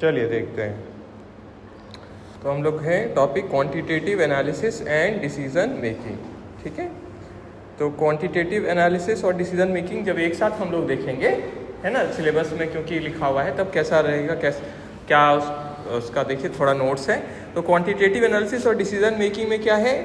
चलिए देखते हैं। तो हम लोग हैं topic quantitative analysis and decision making. ठीक है, तो क्वांटिटेटिव एनालिसिस और डिसीजन मेकिंग जब एक साथ हम लोग देखेंगे, है ना, सिलेबस में क्योंकि लिखा हुआ है, तब कैसा रहेगा, क्या उसका देखिए थोड़ा नोट्स है। तो क्वांटिटेटिव एनालिसिस और डिसीजन मेकिंग में क्या है,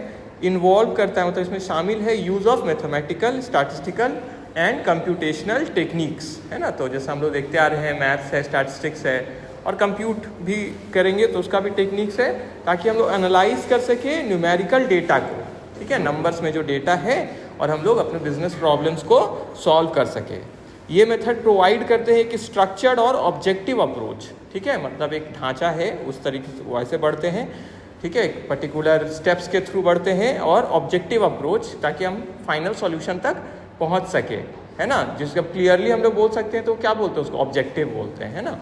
इन्वॉल्व करता है, मतलब इसमें शामिल है use of mathematical, statistical and computational techniques, है ना। तो जैसे हम लोग देखते आ रहे हैं, मैथ्स है, स्टैटिस्टिक्स है और कंप्यूट भी करेंगे तो उसका भी टेक्निक्स है, ताकि हम लोग एनालाइज कर सके न्यूमेरिकल डेटा को, ठीक है, नंबर्स में जो डेटा है, और हम लोग अपने बिजनेस प्रॉब्लम्स को सॉल्व कर सके। ये मेथड प्रोवाइड करते हैं कि स्ट्रक्चर्ड और ऑब्जेक्टिव अप्रोच, ठीक है, मतलब एक ढांचा है, उस तरीके से वैसे बढ़ते हैं, ठीक है, एक पर्टिकुलर स्टेप्स के थ्रू बढ़ते हैं, और ऑब्जेक्टिव अप्रोच ताकि हम फाइनल सॉल्यूशन तक पहुंच सके, है ना। जिसका क्लियरली हम लोग बोल सकते हैं तो क्या बोलते हैं उसको, ऑब्जेक्टिव बोलते हैं, है ना।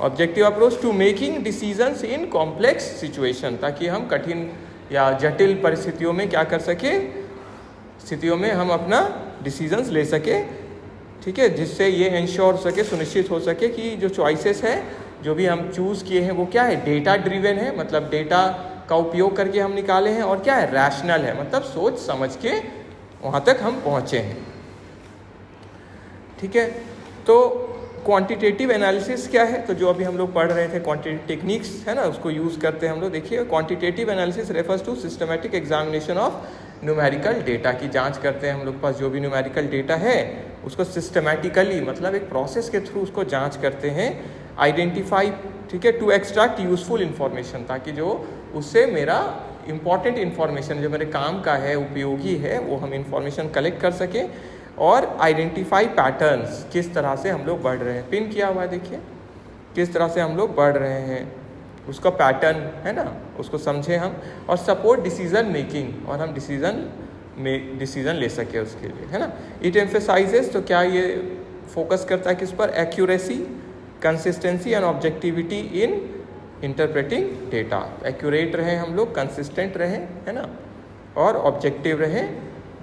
Objective approach to making decisions in complex situation, ताकि हम कठिन या जटिल परिस्थितियों में क्या कर सके, स्थितियों में हम अपना डिसीजंस ले सके, ठीक है, जिससे ये इंश्योर हो सके, सुनिश्चित हो सके कि जो चॉइसेस है, जो भी हम चूज़ किए हैं, वो क्या है, डेटा ड्रिवन है, मतलब डेटा का उपयोग करके हम निकाले हैं, और क्या है, रैशनल है, मतलब सोच समझ के वहाँ तक हम पहुँचे हैं। ठीक है, तो क्वांटिटेटिव एनालिसिस क्या है, तो जो अभी हम लोग पढ़ रहे थे क्वांटिटेटिव टेक्निक्स, है ना, उसको यूज़ करते हैं हम लोग। देखिए, quantitative analysis refers to systematic examination of numerical data की जांच करते हैं हम लोग, पास जो भी न्यूमेरिकल डेटा है उसको सिस्टमैटिकली, मतलब एक प्रोसेस के थ्रू उसको जांच करते हैं, आइडेंटिफाई, ठीक है, टू एक्सट्रैक्ट यूजफुल इन्फॉर्मेशन, ताकि जो उससे मेरा इंपॉर्टेंट इन्फॉर्मेशन जो मेरे काम का है, उपयोगी है, वो हम इन्फॉर्मेशन कलेक्ट कर सकें, और आइडेंटिफाई पैटर्न्स, किस तरह से हम लोग बढ़ रहे हैं, पिन किया हुआ है देखिए, किस तरह से हम लोग बढ़ रहे हैं, उसका पैटर्न, है ना, उसको समझें हम, और सपोर्ट डिसीजन मेकिंग, और हम डिसीजन ले सके उसके लिए, है ना। इट एम्फेसाइजेस, तो क्या ये फोकस करता है किस पर, accuracy, consistency and objectivity in interpreting data. Accurate रहे हम लोग, कंसिस्टेंट रहे, है ना, और ऑब्जेक्टिव रहे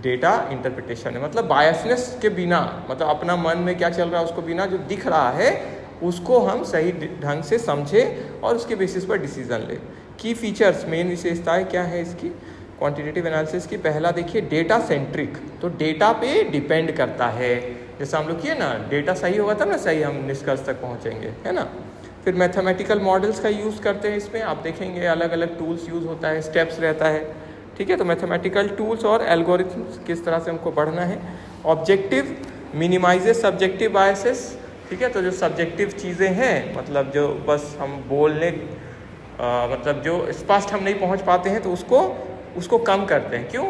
डेटा इंटरप्रिटेशन है, मतलब बायसनेस के बिना, मतलब अपना मन में क्या चल रहा है उसको बिना, जो दिख रहा है उसको हम सही ढंग से समझें और उसके बेसिस पर डिसीजन लें। की फीचर्स, मेन विशेषताएं क्या है इसकी क्वांटिटेटिव एनालिसिस की, पहला देखिए डेटा सेंट्रिक, तो डेटा पे डिपेंड करता है, जैसा हम लोग किए ना, डेटा सही होगा तब ना सही हम निष्कर्ष तक पहुँचेंगे, है ना। फिर मैथमेटिकल मॉडल्स का यूज़ करते हैं इसमें, आप देखेंगे अलग अलग टूल्स यूज़ होता है, स्टेप्स रहता है, ठीक है, तो मैथमेटिकल टूल्स और एल्गोरिथम्स किस तरह से हमको बढ़ना है। ऑब्जेक्टिव मिनिमाइजेस सब्जेक्टिव बायसेस, ठीक है, तो जो सब्जेक्टिव चीज़ें हैं, मतलब जो बस हम बोलने मतलब जो स्पष्ट हम नहीं पहुंच पाते हैं, तो उसको कम करते हैं, क्यों,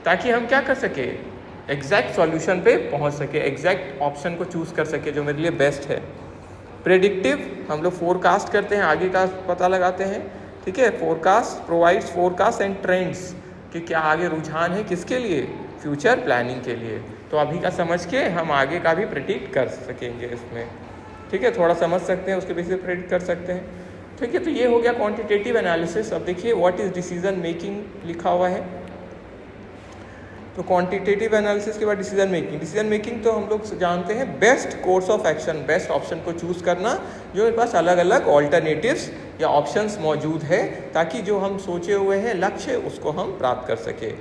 ताकि हम क्या कर सके, एग्जैक्ट सॉल्यूशन पे पहुंच सके, एग्जैक्ट ऑप्शन को चूज़ कर सके जो मेरे लिए बेस्ट है। प्रेडिक्टिव, हम लोग फोरकास्ट करते हैं, आगे का पता लगाते हैं, ठीक है, forecast provides forecast and trends, कि क्या आगे रुझान है, किसके लिए, फ्यूचर प्लानिंग के लिए, तो अभी का समझ के हम आगे का भी प्रेडिक्ट कर सकेंगे इसमें, ठीक है, थोड़ा समझ सकते हैं उसके बेसिस पे प्रेडिक्ट कर सकते हैं, ठीक है। तो ये हो गया क्वांटिटेटिव एनालिसिस। अब देखिए व्हाट इज डिसीजन मेकिंग लिखा हुआ है, तो क्वांटिटेटिव एनालिसिस के बाद डिसीजन मेकिंग तो हम लोग जानते हैं best course of action, best option को चूज़ करना, जो मेरे पास अलग अलग ऑल्टरनेटिव्स या ऑप्शंस मौजूद है, ताकि जो हम सोचे हुए हैं लक्ष्य उसको हम प्राप्त कर सके।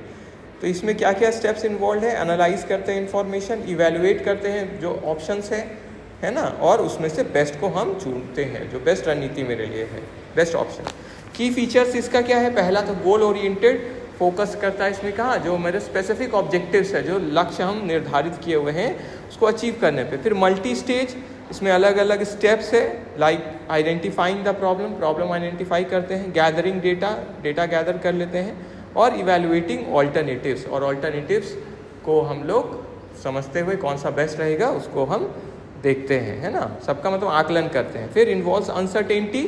तो इसमें क्या क्या स्टेप्स इन्वॉल्व है, एनालाइज करते हैं इन्फॉर्मेशन, इवेलुएट करते हैं जो ऑप्शंस है ना, और उसमें से बेस्ट को हम चुनते हैं, जो बेस्ट रणनीति मेरे लिए है, बेस्ट ऑप्शन। की फीचर्स इसका क्या है, पहला तो गोल ओरिएंटेड, फोकस करता है इसमें कहाँ, जो मेरे स्पेसिफिक ऑब्जेक्टिव्स है, जो लक्ष्य हम निर्धारित किए हुए हैं उसको अचीव करने पे। फिर मल्टी स्टेज, इसमें अलग अलग स्टेप्स है, like identifying the problem identify करते हैं, गैदरिंग डेटा गैदर कर लेते हैं, और इवेलुएटिंग ऑल्टरनेटिव्स, और ऑल्टरनेटिव्स को हम लोग समझते हुए कौन सा बेस्ट रहेगा उसको हम देखते हैं, है ना, सबका मतलब आकलन करते हैं। फिर इन्वॉल्व्स अनसर्टेनिटी,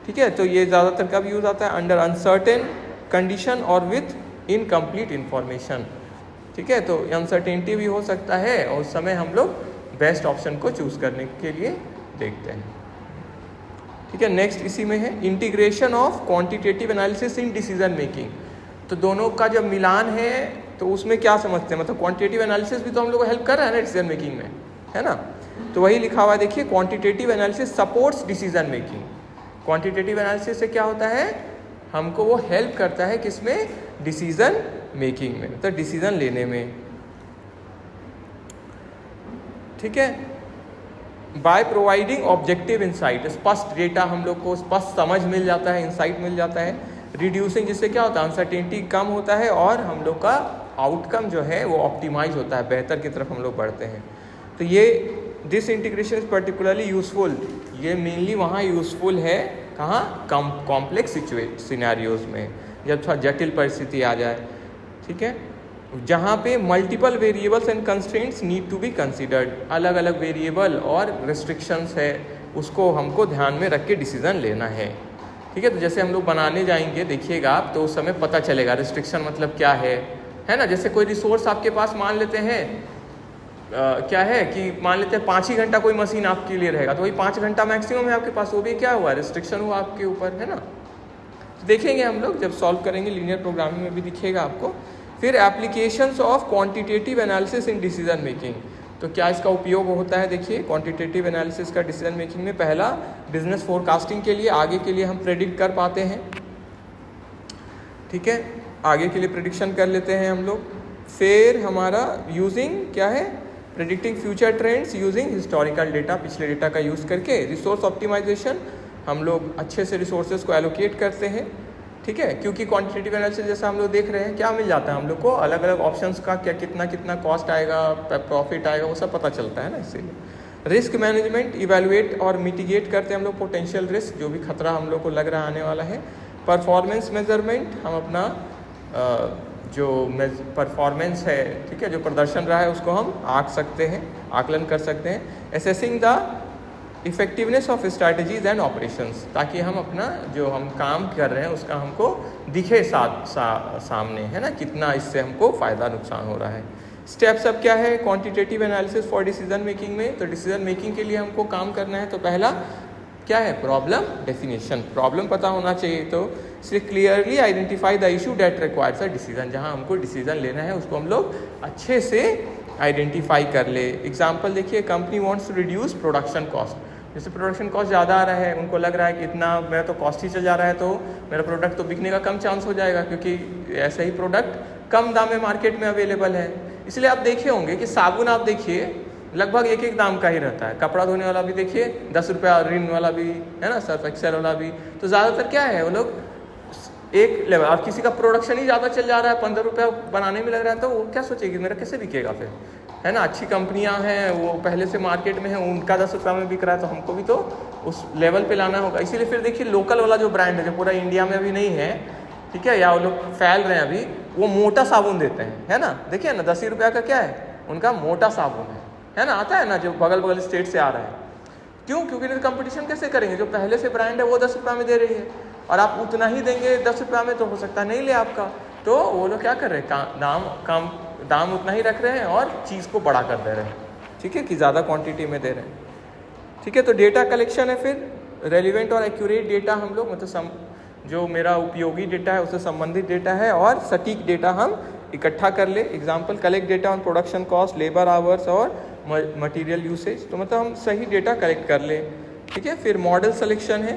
ठीक है, तो ये ज़्यादातर कब यूज़ आता है, अंडर अनसर्टेन कंडीशन और विथ इनकम्प्लीट इन्फॉर्मेशन, ठीक है, तो अनसर्टेनिटी भी हो सकता है, और उस समय हम लोग बेस्ट ऑप्शन को चूज़ करने के लिए देखते हैं, ठीक है। नेक्स्ट इसी में है integration of quantitative analysis in decision making, तो दोनों का जब मिलान है तो उसमें क्या समझते हैं, मतलब क्वांटिटेटिव एनालिसिस भी तो हम लोग को हेल्प कर रहा है ना डिसीजन मेकिंग में, है ना। तो वही लिखा हुआ है देखिए, quantitative analysis supports decision making. Quantitative analysis से क्या होता है, हमको वो हेल्प करता है किसमें, डिसीजन मेकिंग में, तो डिसीजन लेने में, ठीक है। बाय प्रोवाइडिंग ऑब्जेक्टिव इंसाइट, स्पष्ट डेटा हम लोग को स्पष्ट समझ मिल जाता है, इंसाइट मिल जाता है। रिड्यूसिंग, जिससे क्या होता है, अनसर्टेनिटी कम होता है और हम लोग का आउटकम जो है वो ऑप्टिमाइज होता है, बेहतर की तरफ हम लोग बढ़ते हैं। तो ये this integration is particularly useful, ये मेनली वहाँ यूजफुल है कहाँ, कॉम्प्लेक्स सिनेरियोज में, जब थोड़ा जटिल परिस्थिति आ जाए, ठीक है, जहाँ पे multiple variables and constraints need to be considered, अलग अलग वेरिएबल और रिस्ट्रिक्शंस है, उसको हमको ध्यान में रख के डिसीजन लेना है, ठीक है। तो जैसे हम लोग बनाने जाएंगे देखिएगा आप, तो उस समय पता चलेगा रिस्ट्रिक्शन मतलब क्या है ना। जैसे कोई रिसोर्स आपके पास मान लेते हैं क्या है कि मान लेते हैं 5 ही घंटा कोई मशीन आपके लिए रहेगा, तो वही 5 घंटा मैक्सिमम है आपके पास, वो भी क्या हुआ, रिस्ट्रिक्शन हुआ आपके ऊपर, है ना। तो देखेंगे हम लोग जब सॉल्व करेंगे, लीनियर प्रोग्रामिंग में भी दिखेगा आपको। फिर applications of quantitative analysis in decision making, तो क्या इसका उपयोग होता है, देखिए क्वांटिटेटिव एनालिसिस का डिसीजन मेकिंग में। पहला, बिजनेस फोरकास्टिंग के लिए, आगे के लिए हम प्रेडिक्ट कर पाते हैं, ठीक है, आगे के लिए प्रेडिक्शन कर लेते हैं हम लोग। फिर हमारा यूजिंग क्या है, predicting future trends using historical data, पिछले डेटा का यूज़ करके। रिसोर्स ऑप्टिमाइजेशन, हम लोग अच्छे से रिसोर्सेज को एलोकेट करते हैं, ठीक है, क्योंकि क्वांटिटेटिव एनालिसिस जैसा हम लोग देख रहे हैं, क्या मिल जाता है हम लोग को, अलग अलग ऑप्शंस का क्या कितना कितना कॉस्ट आएगा, प्रॉफिट आएगा, वो सब पता चलता है ना, इसीलिए। रिस्क मैनेजमेंट, इवेलुएट और मिटिगेट करते हैं हम लोग पोटेंशियल रिस्क, जो भी खतरा हम लोग को लग रहा आने वाला है। परफॉर्मेंस मेजरमेंट, हम अपना जो परफॉर्मेंस है, ठीक है, जो प्रदर्शन रहा है उसको हम आंक सकते हैं, आकलन कर सकते हैं। Assessing the effectiveness of strategies and operations, ताकि हम अपना जो हम काम कर रहे हैं उसका हमको दिखे सामने, है ना, कितना इससे हमको फ़ायदा नुकसान हो रहा है। स्टेप्स अब क्या है quantitative analysis for decision making में, तो डिसीजन मेकिंग के लिए हमको काम करना है, तो पहला क्या है, प्रॉब्लम डेफिनेशन, प्रॉब्लम पता होना चाहिए, तो इसलिए clearly identify the issue that requires a decision, जहाँ हमको डिसीजन लेना है उसको हम लोग अच्छे से आइडेंटिफाई कर ले। एग्जाम्पल देखिए, company wants to reduce production cost, जैसे प्रोडक्शन कॉस्ट ज़्यादा आ रहा है, उनको लग रहा है कि इतना मेरा तो कॉस्ट ही चल जा रहा है, तो मेरा प्रोडक्ट तो बिकने का कम चांस हो जाएगा, क्योंकि ऐसा ही प्रोडक्ट कम दाम में मार्केट में अवेलेबल है। इसलिए आप देखे होंगे कि साबुन आप देखिए लगभग एक एक दाम का ही रहता है, कपड़ा धोने वाला भी देखिए 10 रुपया, रिन वाला भी, है ना, सर्फ एक्सेल वाला भी, तो ज़्यादातर क्या है वो लोग एक लेवल, और किसी का प्रोडक्शन ही ज़्यादा चल जा रहा है, 15 रुपया बनाने में लग रहा है, तो वो क्या सोचेगी मेरा कैसे बिकेगा फिर, है ना। अच्छी कंपनियां हैं, वो पहले से मार्केट में है, उनका 10 रुपया में बिक रहा है, तो हमको भी तो उस लेवल पे लाना होगा। इसीलिए फिर देखिए लोकल वाला जो ब्रांड है, जो पूरा इंडिया में अभी नहीं है, ठीक है, या वो लोग फैल रहे हैं अभी, वो मोटा साबुन देते हैं, है ना, देखिए ना 10 रुपया का क्या है उनका मोटा साबुन है ना, आता है ना, जो बगल स्टेट से आ रहा है। क्यों, क्योंकि कंपटीशन कैसे करेंगे, जो पहले से ब्रांड है वो 10 रुपया में दे रही है, और आप उतना ही देंगे 10 रुपया में, तो हो सकता नहीं ले आपका, तो वो लोग क्या कर रहे हैं, दाम उतना ही रख रहे हैं और चीज़ को बड़ा कर दे रहे हैं, ठीक है, कि ज़्यादा क्वांटिटी में दे रहे हैं, ठीक है। तो डेटा कलेक्शन है, फिर रेलिवेंट और एक्यूरेट डेटा हम लोग, मतलब जो मेरा उपयोगी डेटा है उससे संबंधित डेटा है, और सटीक डेटा हम इकट्ठा कर ले। Example, collect data on production cost, labour hours और मटेरियल यूसेज, तो मतलब हम सही डेटा कलेक्ट कर ले, ठीक है। फिर मॉडल सिलेक्शन है,